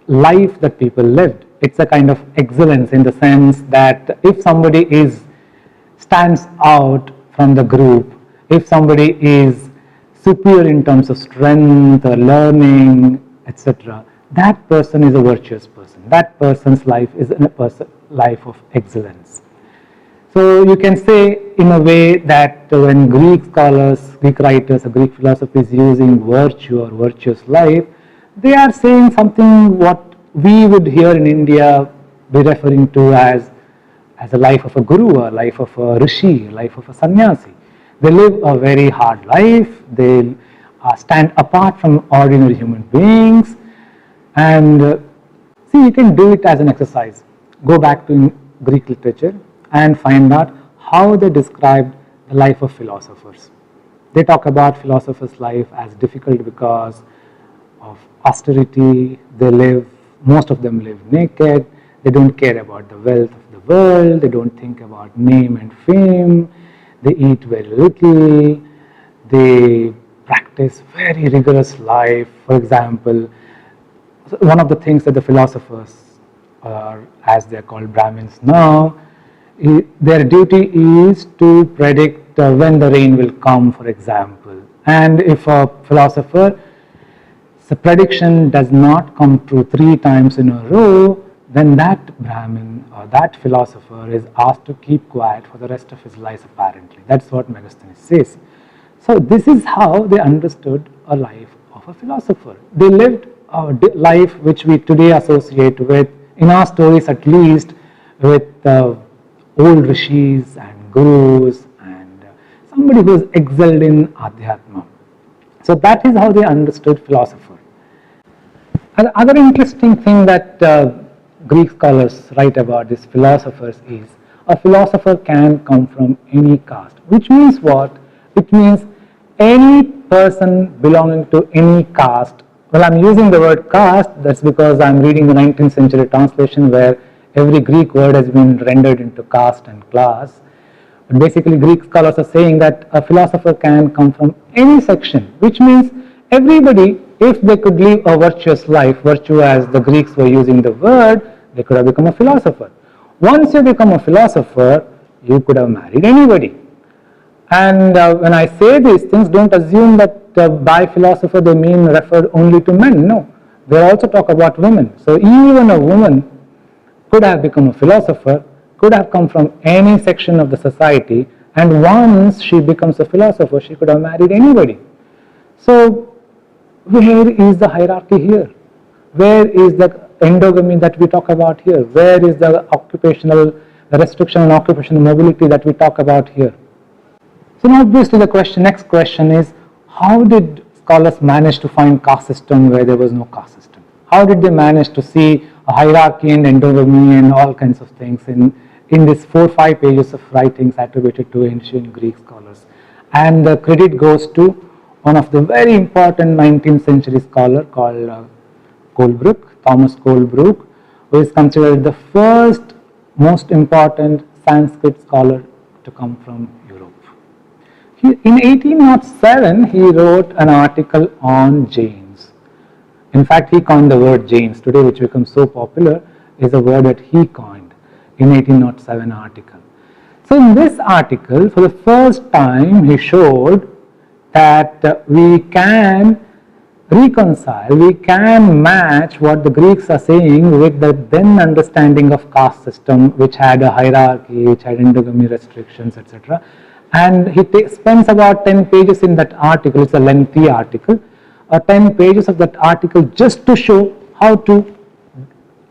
life that people lived. It's a kind of excellence in the sense that if somebody is stands out from the group, if somebody is superior in terms of strength or learning, etc., that person is a virtuous person. That person's life is a life of excellence. So you can say in a way that when Greek scholars, Greek writers, or Greek philosophers using virtue or virtuous life, they are saying something what we would here in India be referring to as a life of a guru, a life of a rishi, a life of a sannyasi. They live a very hard life, they stand apart from ordinary human beings, and see, you can do it as an exercise. Go back to Greek literature and find out how they described the life of philosophers. They talk about philosophers' life as difficult because of austerity. They live, most of them live naked. They don't care about the wealth of the world. They don't think about name and fame. They eat very little. They practice very rigorous life. For example, one of the things that the philosophers, as they are called Brahmins now, their duty is to predict when the rain will come, for example. And if a philosopher, the prediction does not come true 3 times in a row, then that Brahmin or that philosopher is asked to keep quiet for the rest of his life apparently. That's what Megasthenes says. So this is how they understood a life of a philosopher. They lived a life which we today associate with, in our stories at least, with old rishis and gurus and somebody who is excelled in adhyatma. So that is how they understood philosopher. And other interesting thing that Greek scholars write about these philosophers is a philosopher can come from any caste, which means what? It means any person belonging to any caste. Well, I'm using the word caste, that's because I'm reading the 19th century translation where every Greek word has been rendered into caste and class. But basically, Greek scholars are saying that a philosopher can come from any section, which means everybody, if they could live a virtuous life, virtue as the Greeks were using the word, they could have become a philosopher. Once you become a philosopher, you could have married anybody. And when I say these things, don't assume that by philosopher they mean referred only to men. No, they also talk about women. So even a woman could have become a philosopher, could have come from any section of the society, and once she becomes a philosopher, she could have married anybody. So where is the hierarchy here? Where is the endogamy that we talk about here? Where is the restriction on occupational mobility that we talk about here? So now obviously the next question is, how did scholars manage to find caste system where there was no caste system? How did they manage to see a hierarchy and endogamy and all kinds of things in this 4 or 5 pages of writings attributed to ancient Greek scholars? And the credit goes to one of the very important 19th century scholar called Colebrooke, Thomas Colebrooke, who is considered the first most important Sanskrit scholar to come from Europe. In 1807, he wrote an article on Jains. In fact, he coined the word Jains today, which becomes so popular, is a word that he coined in 1807 article. So in this article, for the first time, he showed that we can reconcile, we can match what the Greeks are saying with the then understanding of caste system, which had a hierarchy, which had endogamy restrictions, etc. And he spends about 10 pages in that article. It's a lengthy article, 10 pages of that article just to show how to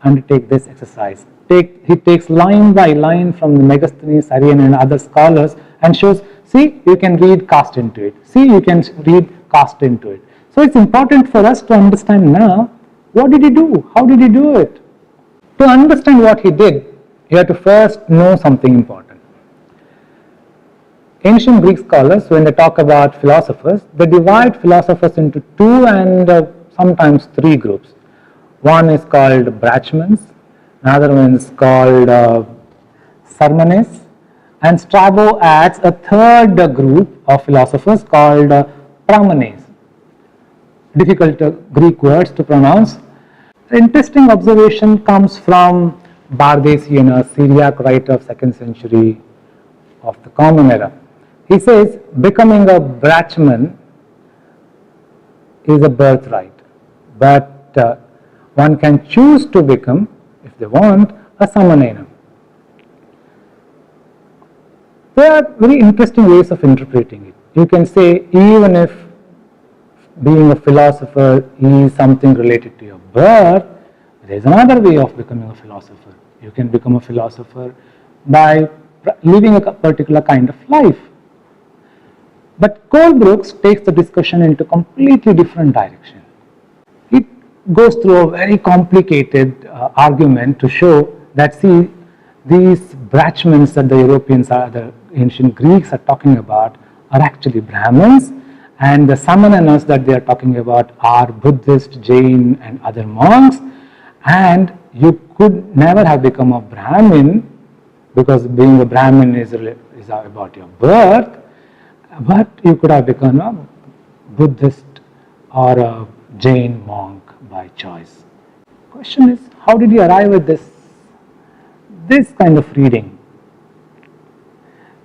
undertake this exercise. He takes line by line from the Megasthenes, Arian and other scholars and shows, see, you can read caste into it. See, you can read caste into it. So it's important for us to understand now, what did he do? How did he do it? To understand what he did, you have to first know something important. Ancient Greek scholars, when they talk about philosophers, they divide philosophers into 2 and sometimes 3 groups. One is called Brahmins, another one is called Sermones, and Strabo adds a third group of philosophers called Brahmins. Difficult Greek words to pronounce. The interesting observation comes from Bardesian, a Syriac writer of 2nd century of the common era. He says becoming a Brahmin is a birthright, but one can choose to become, if they want, a Samanena. There are very interesting ways of interpreting it. You can say even if being a philosopher is something related to your birth, there is another way of becoming a philosopher. You can become a philosopher by living a particular kind of life. But Colebrooke takes the discussion into completely different direction. It goes through a very complicated argument to show that, see, these Brahmins that the Europeans, the ancient Greeks are talking about are actually Brahmins, and the Samanas that they are talking about are Buddhist, Jain and other monks, and you could never have become a Brahmin because being a Brahmin is about your birth, but you could have become a Buddhist or a Jain monk by choice. Question is, how did you arrive at this kind of reading?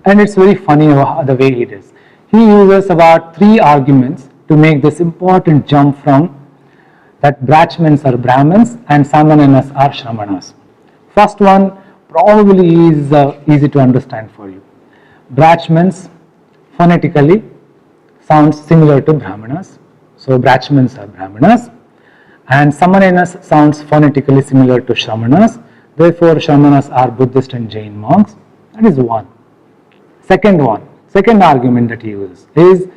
And it's very funny the way he does. He uses about 3 arguments to make this important jump from that Brahmins are Brahmins and Samanas are Shramanas. First one probably is easy to understand for you. Brahmins phonetically sounds similar to Brahmanas, so Brahmins are Brahmanas, and Samanas sounds phonetically similar to Shramanas, therefore Shramanas are Buddhist and Jain monks. That is one. Second argument that he uses is,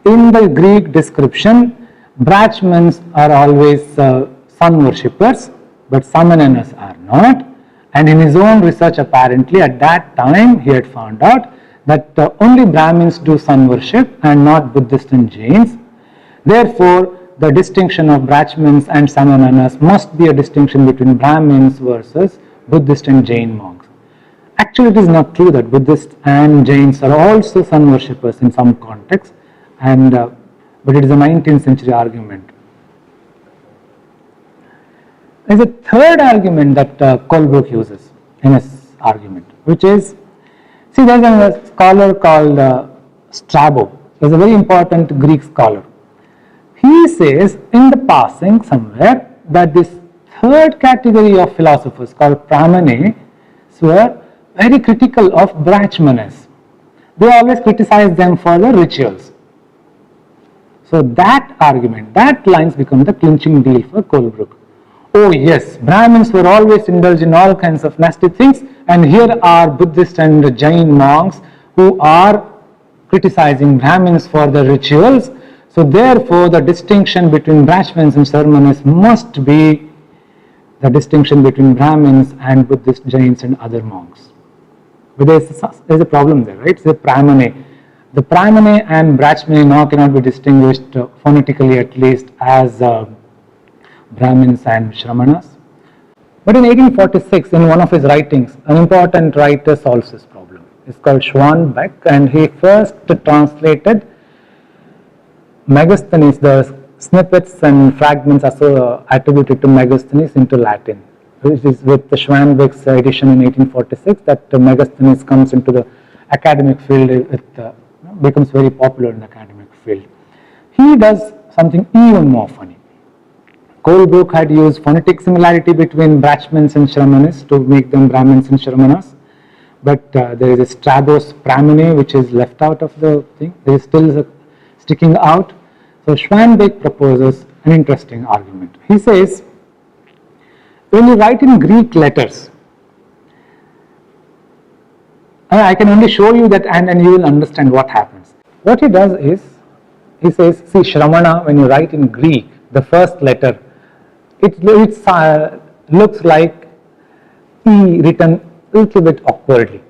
in the Greek description, Brahmins are always sun worshippers, but Samanas are not. And in his own research, apparently at that time he had found out that only Brahmins do sun worship and not Buddhists and Jains. Therefore, the distinction of Brahmins and Samanas must be a distinction between Brahmins versus Buddhist and Jain monks. Actually, it is not true that Buddhists and Jains are also sun worshippers in some contexts, and but it is a 19th century argument. There is a third argument that Colebrooke uses in his argument, which is, see, there is a scholar called Strabo. He is a very important Greek scholar. He says in the passing somewhere that this third category of philosophers called Brahmins were very critical of Brahmanas. They always criticize them for the rituals. So that argument, that lines become the clinching deal for Colebrooke. Oh yes, Brahmins were always indulged in all kinds of nasty things, and here are Buddhist and Jain monks who are criticizing Brahmins for the rituals. So therefore the distinction between Brahmins and Samanas must be the distinction between Brahmins and Buddhist, Jains and other monks. But there's a problem there, right? It's the Brahmane. The Brahmane and Brahmane now cannot be distinguished phonetically, at least, as Brahmins and Shramanas. But in 1846, in one of his writings, an important writer solves this problem. It's called Schwanbeck, and he first translated Megasthenes, the snippets and fragments attributed to Megasthenes, into Latin. It is with the Schwanbeck's edition in 1846 that Megasthenes comes into the academic field, becomes very popular in the academic field. He does something even more funny. Colebrooke had used phonetic similarity between Brahmins and Shramanas to make them Brahmins and Shramanas, but there is a Strabo's Brahmine which is left out of the thing. There is still sticking out. So Schwanbeck proposes an interesting argument. He says, when you write in Greek letters, I can only show you that, and you will understand what happens. What he does is, he says, see, Shramana, when you write in Greek, the first letter, it looks like E written a little bit awkwardly.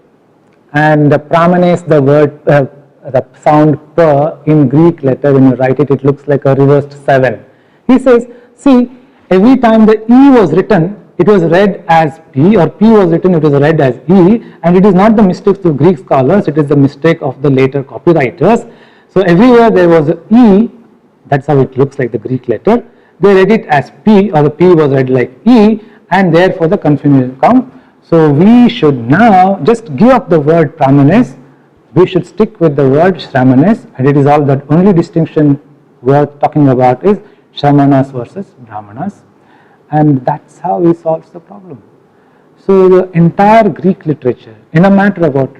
And the Brahmanes, the word, the sound per in Greek letter, when you write it, it looks like a reversed 7. He says, see, every time the E was written, it was read as P, or P was written, it was read as E, and it is not the mistake of Greek scholars, it is the mistake of the later copywriters. So everywhere there was a E, that's how it looks like the Greek letter, they read it as P, or the P was read like E, and therefore the confusion comes. So we should now just give up the word Brahmanes. We should stick with the word Shamanes, and it is all that only distinction worth talking about is Shamanas versus Brahmanas, and that's how he solves the problem. So the entire Greek literature, in a matter of about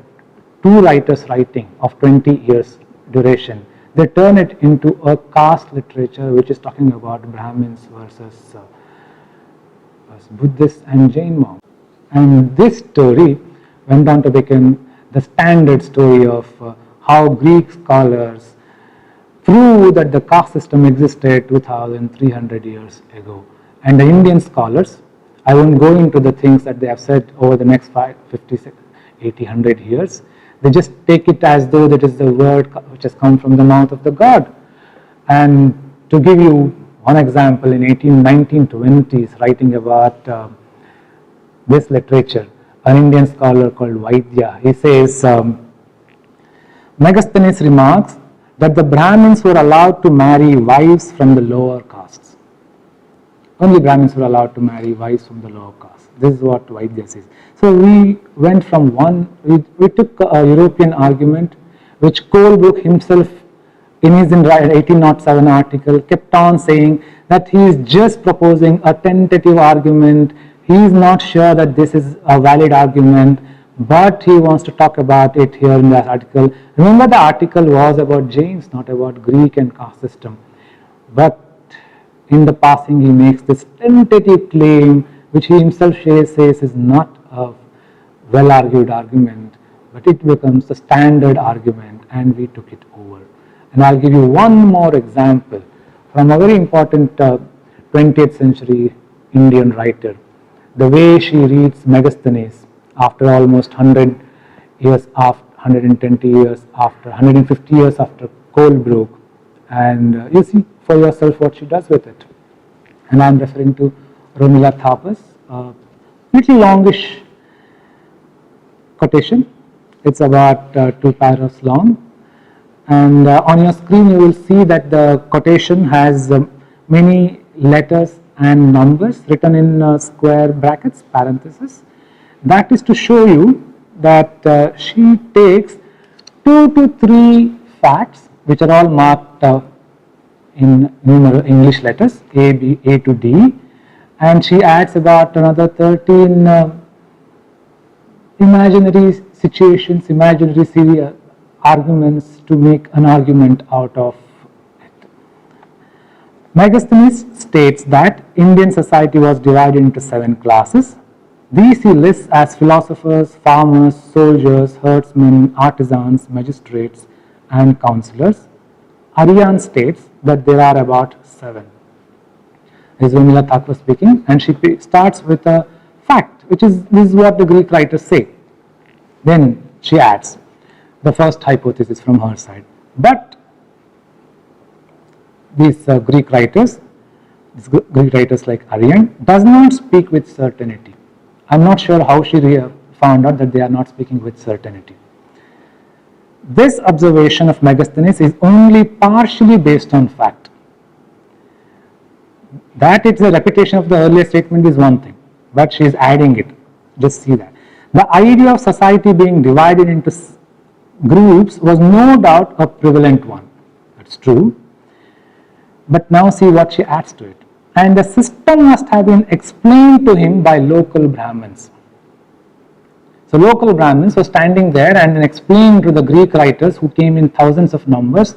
2 writers writing of 20 years duration, they turn it into a caste literature which is talking about Brahmins versus Buddhists and Jain monks. And this story went on to become the standard story of how Greek scholars prove that the caste system existed 2300 years ago. And the Indian scholars, I won't go into the things that they have said over the next 50, 80, 100 years. They just take it as though that is the word which has come from the mouth of the god. And to give you one example, in 1920s, writing about this literature, an Indian scholar called Vaidya, he says, Megasthenes remarks that the Brahmins were allowed to marry wives from the lower castes. Only Brahmins were allowed to marry wives from the lower caste. This is what Vaidya says. So we went from we took a European argument which Colebrooke himself in his 1807 article kept on saying that he is just proposing a tentative argument. He is not sure that this is a valid argument, but he wants to talk about it here in that article. Remember, the article was about Jains, not about Greek and caste system. But in the passing, he makes this tentative claim, which he himself says is not a well-argued argument, but it becomes the standard argument, and we took it over. And I'll give you one more example from a very important 20th century Indian writer. The way she reads Megasthenes after almost 100 years after, 120 years after, 150 years after Colebrooke, and you see for yourself what she does with it. And I'm referring to Romila Thappas, little longish quotation. It's about 2 paragraphs long, and on your screen you will see that the quotation has many letters and numbers written in square brackets, parentheses. That is to show you that she takes 2 to 3 facts which are all marked in numeral English letters A, B, A to D, and she adds about another 13 imaginary situations, imaginary arguments to make an argument out of it. Megasthenes states that Indian society was divided into 7 classes. These he lists as philosophers, farmers, soldiers, herdsmen, artisans, magistrates, and councillors. Aryan states that there are about 7. This is Romila Thappas speaking, and she starts with a fact, which is this is what the Greek writers say. Then she adds the first hypothesis from her side. But these Greek writers like Aryan, does not speak with certainty. I'm not sure how she found out that they are not speaking with certainty. This observation of Megasthenes is only partially based on fact. That it's a repetition of the earlier statement is one thing, but she is adding it. Just see that. The idea of society being divided into groups was no doubt a prevalent one. That's true. But now see what she adds to it. And the system must have been explained to him by local Brahmins. So local Brahmins were standing there and explaining to the Greek writers who came in thousands of numbers.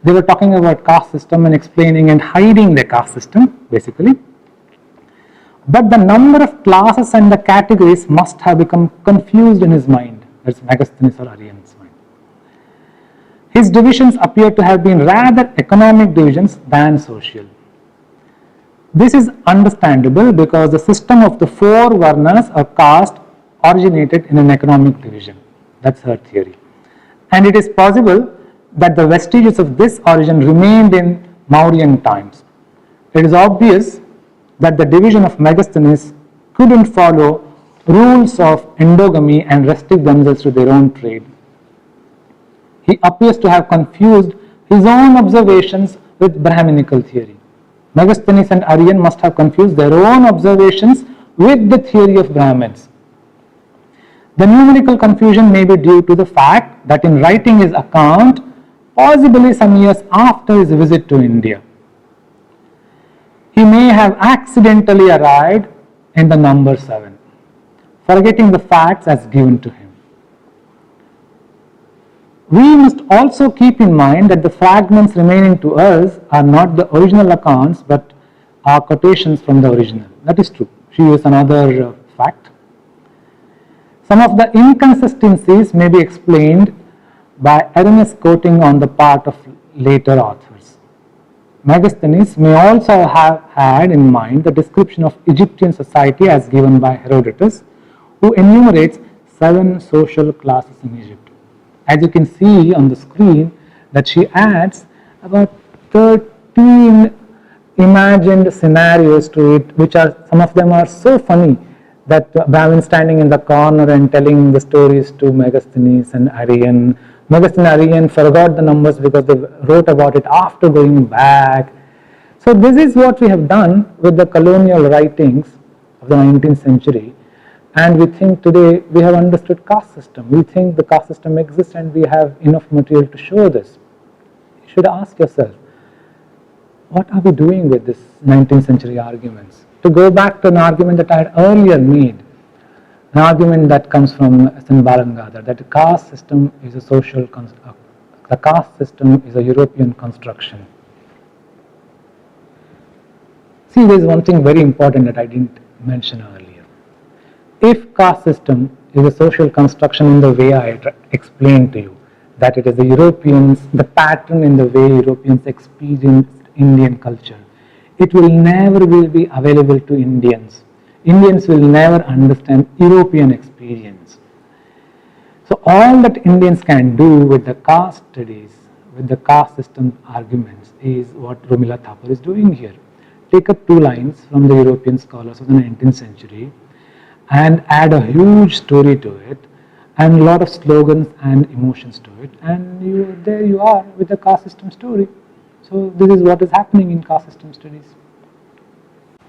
They were talking about caste system and explaining and hiding the caste system, basically. But the number of classes and the categories must have become confused in his mind. That's Megasthenes or Aryan's mind. His divisions appear to have been rather economic divisions than social. This is understandable because the system of the 4 varnas or caste originated in an economic division. That's her theory. And it is possible that the vestiges of this origin remained in Mauryan times. It is obvious that the division of Megasthenes couldn't follow rules of endogamy and restrict themselves to their own trade. He appears to have confused his own observations with Brahminical theory. Megasthenes and Aryan must have confused their own observations with the theory of Brahmins. The numerical confusion may be due to the fact that in writing his account, possibly some years after his visit to India, he may have accidentally arrived in the number 7, forgetting the facts as given to him. We must also keep in mind that the fragments remaining to us are not the original accounts but are quotations from the original. That is true. She is another fact. Some of the inconsistencies may be explained by erroneous quoting on the part of later authors. Megasthenes may also have had in mind the description of Egyptian society as given by Herodotus, who enumerates 7 social classes in Egypt. As you can see on the screen, that she adds about 13 imagined scenarios to it, which are, some of them are so funny that Brahmin standing in the corner and telling the stories to Megasthenes and Arian. Megasthenes and Arian forgot the numbers because they wrote about it after going back. So this is what we have done with the colonial writings of the 19th century. And we think today we have understood caste system. We think the caste system exists and we have enough material to show this. You should ask yourself, what are we doing with this 19th century arguments? To go back to an argument that I had earlier made, an argument that comes from S.N. Balangadhar, that the caste system is a social, the caste system is a European construction. See, there is one thing very important that I didn't mention earlier. If caste system is a social construction in the way I explained to you, that it is the Europeans, the pattern in the way Europeans experience Indian culture, it will never be available to Indians. Indians will never understand European experience. So all that Indians can do with the caste studies, with the caste system arguments, is what Romila Thapar is doing here. Take up 2 lines from the European scholars of the 19th century and add a huge story to it and a lot of slogans and emotions to it, and there you are with the caste system story. So this is what is happening in caste system studies.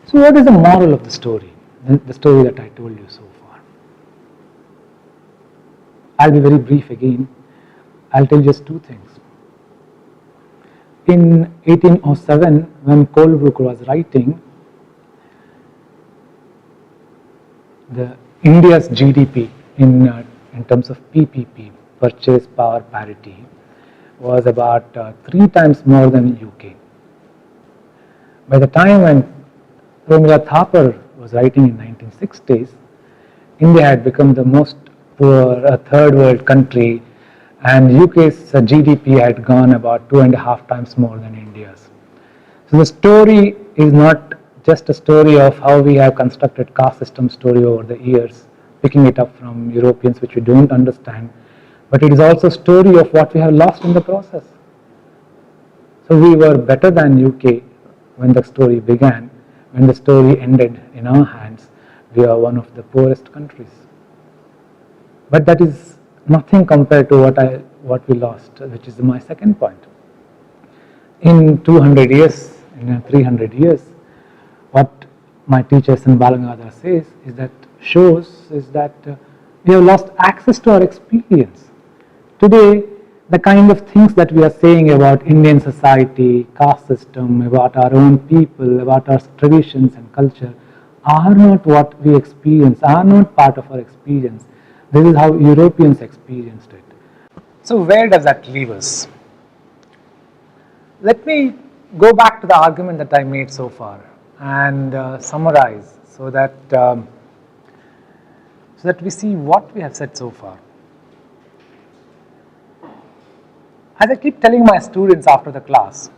So what is the moral of the story? The story that I told you so far. I'll be very brief again. I'll tell just 2 things. In 1807, when Colebrooke was writing, the India's GDP in terms of PPP, purchase power parity, was about 3 times more than UK. By the time when Romila Thapar was writing in 1960s, India had become the most poor third world country, and UK's GDP had gone about 2.5 times more than India's. So the story is not just a story of how we have constructed caste system story over the years, picking it up from Europeans which we don't understand, but it is also a story of what we have lost in the process. So we were better than UK when the story began. When the story ended in our hands, we are one of the poorest countries. But that is nothing compared to what we lost, which is my second point. In 200 years, in 300 years, what my teacher S.N. Balangadhar says is that we have lost access to our experience. Today, the kind of things that we are saying about Indian society, caste system, about our own people, about our traditions and culture are not what we experience, are not part of our experience. This is how Europeans experienced it. So where does that leave us? Let me go back to the argument that I made so far and summarize so that we see what we have said so far. As I keep telling my students after the class,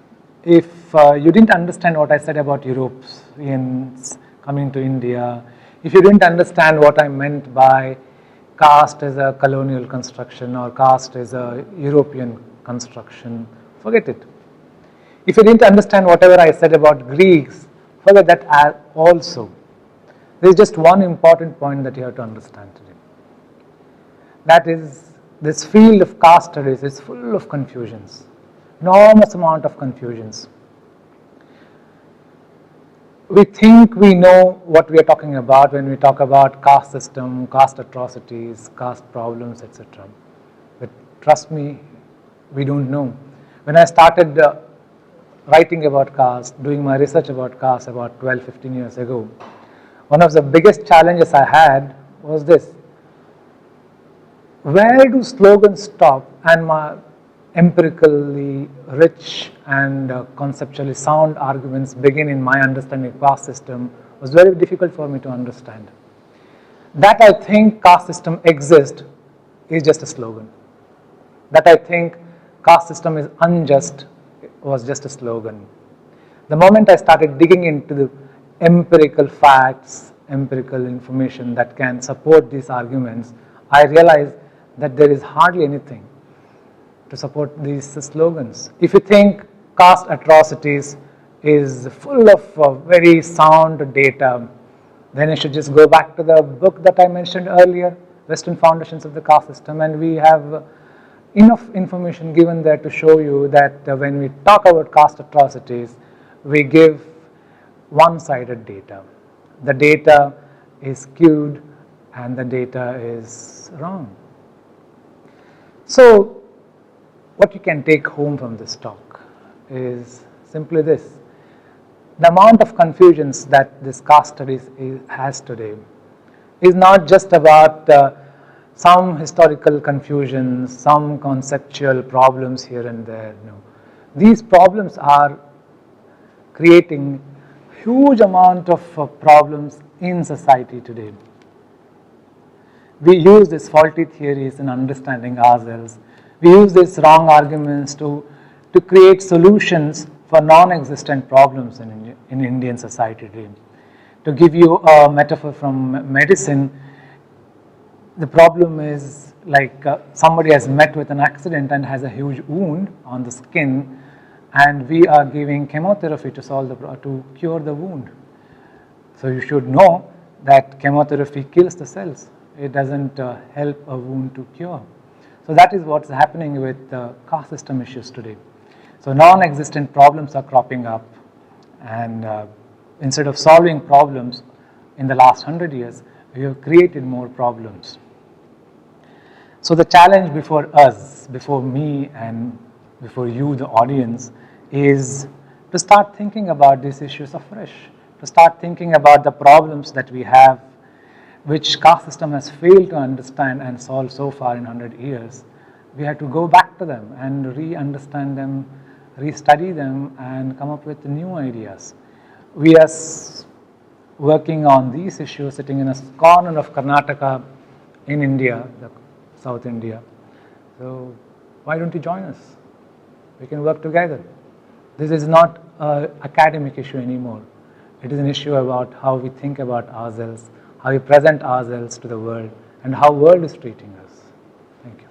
if you didn't understand what I said about Europeans coming to India, if you didn't understand what I meant by caste as a colonial construction or caste as a European construction, forget it. If you didn't understand whatever I said about Greeks, forget that also. There is just one important point that you have to understand today. That is, this field of caste studies is full of confusions, enormous amount of confusions. we think we know what we are talking about when we talk about caste system, caste atrocities, caste problems, etc. But trust me, we don't know. When I started writing about caste, doing my research about caste about 12-15 years ago, one of the biggest challenges I had was this: where do slogans stop and my empirically rich and conceptually sound arguments begin in my understanding of caste system was very difficult for me to understand. That I think caste system exists is just a slogan. That I think caste system is unjust was just a slogan. The moment I started digging into the empirical facts, empirical information that can support these arguments, I realized that there is hardly anything to support these slogans. If you think caste atrocities is full of very sound data, then you should just go back to the book that I mentioned earlier, Western Foundations of the Caste System, and we have enough information given there to show you that when we talk about caste atrocities, we give one-sided data. The data is skewed and the data is wrong. So, what you can take home from this talk is simply this: the amount of confusions that this caste studies has today is not just about some historical confusions, some conceptual problems here and there. No, these problems are creating huge amount of problems in society today. We use these faulty theories in understanding ourselves. We use these wrong arguments to create solutions for non-existent problems in Indian society today. To give you a metaphor from medicine, the problem is like somebody has met with an accident and has a huge wound on the skin, and we are giving chemotherapy to cure the wound. So you should know that chemotherapy kills the cells. It doesn't help a wound to cure. So that is what's happening with caste system issues today. So non-existent problems are cropping up, and instead of solving problems in the last 100 years, we have created more problems. So the challenge before us, before me and before you, the audience, is to start thinking about these issues afresh, to start thinking about the problems that we have, which caste system has failed to understand and solve so far in 100 years. We have to go back to them and re-understand them, re-study them, and come up with new ideas. We are working on these issues sitting in a corner of Karnataka in India, South India. So why don't you join us? We can work together. This is not an academic issue anymore. It is an issue about how we think about ourselves, how we present ourselves to the world, and how the world is treating us. Thank you.